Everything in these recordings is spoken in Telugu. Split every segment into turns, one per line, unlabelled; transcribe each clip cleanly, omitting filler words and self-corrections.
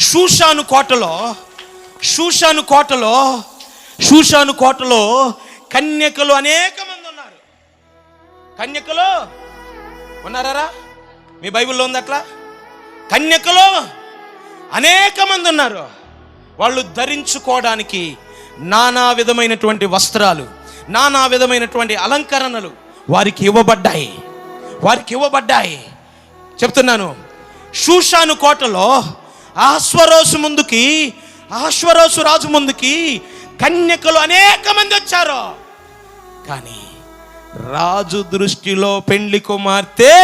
షూషాను కోటలో కన్యకలు అనేక మంది ఉన్నారు. కన్యకలు ఉన్నారా? మీ బైబిల్లో ఉంది అట్లా. కన్యకలు అనేక మంది ఉన్నారు. వాళ్ళు ధరించుకోవడానికి నానా విధమైనటువంటి వస్త్రాలు, నానా విధమైనటువంటి అలంకరణలు వారికి ఇవ్వబడ్డాయి. చెప్తున్నాను, షూషాను కోటలో అహష్వరోసు రాజు ముందుకి కన్యకలు అనేక మంది వచ్చారు. కానీ రాజు దృష్టిలో పెండ్లి కుమార్తె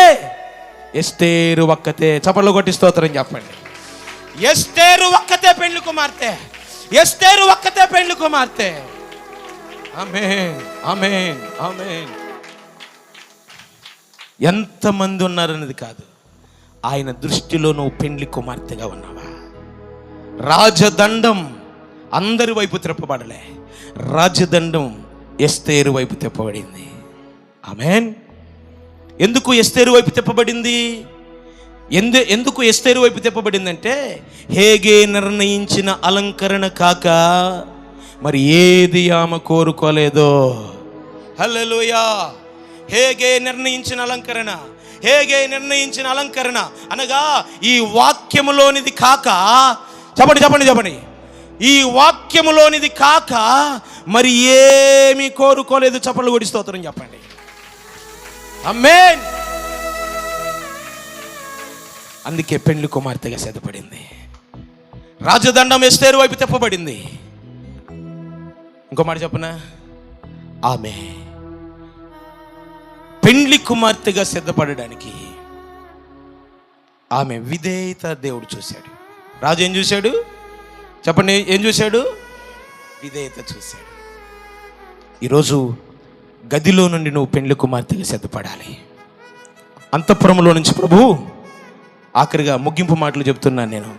ఎస్తేరు ఒక్కతే. చప్పట్లు కొట్టి స్తోత్రం చెప్పండి. ఎస్తేరు ఒక్కతే పెండ్లి కుమార్తె. ఆమేన్, ఆమేన్, ఆమేన్. ఎంతమంది ఉన్నారనేది కాదు, ఆయన దృష్టిలో నువ్వు పెండ్లి కుమార్తెగా ఉన్నావా? రాజదండం అందరి వైపు తిప్పబడలే, రాజదండం ఎస్తేరు వైపు తిప్పబడింది. ఆమేన్. ఎందుకు ఎస్తేరు వైపు తిప్పబడింది? ఎందుకు ఎస్తేరు వైపు తిప్పబడిందంటే, హేగే నిర్ణయించిన అలంకరణ కాక మరి ఏది ఆమె కోరుకోలేదో. హల్లెలూయా. హేగే నిర్ణయించిన అలంకరణ అనగా ఈ వాక్యములోనిది కాక, చెప్పండి, ఈ వాక్యములోనిది కాక మరి ఏమీ కోరుకోలేదు. చప్పట్లు కొట్టి స్తోత్రం చెప్పండి. ఆమేన్. అందుకే పెండ్లి కుమార్తెగా సిద్ధపడింది. రాజదండం ఎస్తేరు వైపు తిప్పబడింది. ఇంకో మాట చెప్పనా, ఆమె పెండ్లి కుమార్తెగా సిద్ధపడడానికి ఆమె విధేయత దేవుడు చూశాడు. రాజు ఏం చూశాడు? చెప్పండి, ఏం చూశాడు? విధేయత చూశాడు. ఈరోజు గదిలో నుండి నువ్వు పెండ్లి కుమార్తెగా సిద్ధపడాలి. అంతఃపురంలో నుంచి ప్రభు ఆఖరిగా ముగింపు మాటలు చెప్తున్నాను నేను.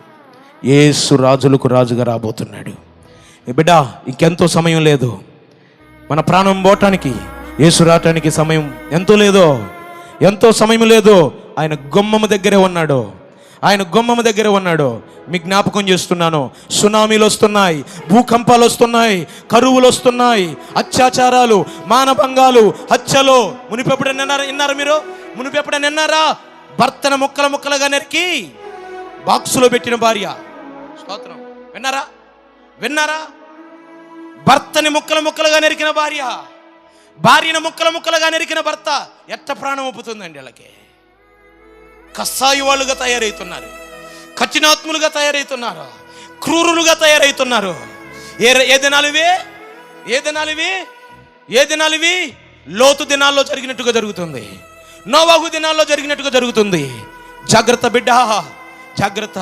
యేసు రాజులకు రాజుగా రాబోతున్నాడు. బిడ్డ, ఇంకెంతో సమయం లేదు. మన ప్రాణం పోవటానికి, యేసు రావటానికి సమయం ఎంతో సమయం లేదు. ఆయన గుమ్మము దగ్గరే ఉన్నాడు. మీ జ్ఞాపకం చేస్తున్నాను, సునామీలు వస్తున్నాయి, భూకంపాలు వస్తున్నాయి, కరువులు వస్తున్నాయి, అత్యాచారాలు, మానభంగాలు, హత్యలు. మునిపెప్పుడైనా విన్నారా? భర్తను ముక్కలుగా నరికి బాక్సులో పెట్టిన భార్య. స్తోత్రం. విన్నారా? భర్తని ముక్కలుగా నరికిన భార్యను ముక్కలుగా నరికిన భర్త ఎట్ట ప్రాణం ఒప్పుతుందండి? వాళ్ళకి కస్సాయి వాళ్ళుగా తయారవుతున్నారు, కఠినాత్ములుగా తయారవుతున్నారు, క్రూరులుగా తయారవుతున్నారు. ఏ దినాలివి? లోతు దినాల్లో జరిగినట్టుగా జరుగుతుంది, నోవాహు దినాల్లో జరిగినట్టుగా జరుగుతుంది. జాగ్రత్త బిడ్డ, జాగ్రత్త.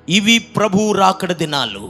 ఇవి ప్రభు రాకడ దినాలు.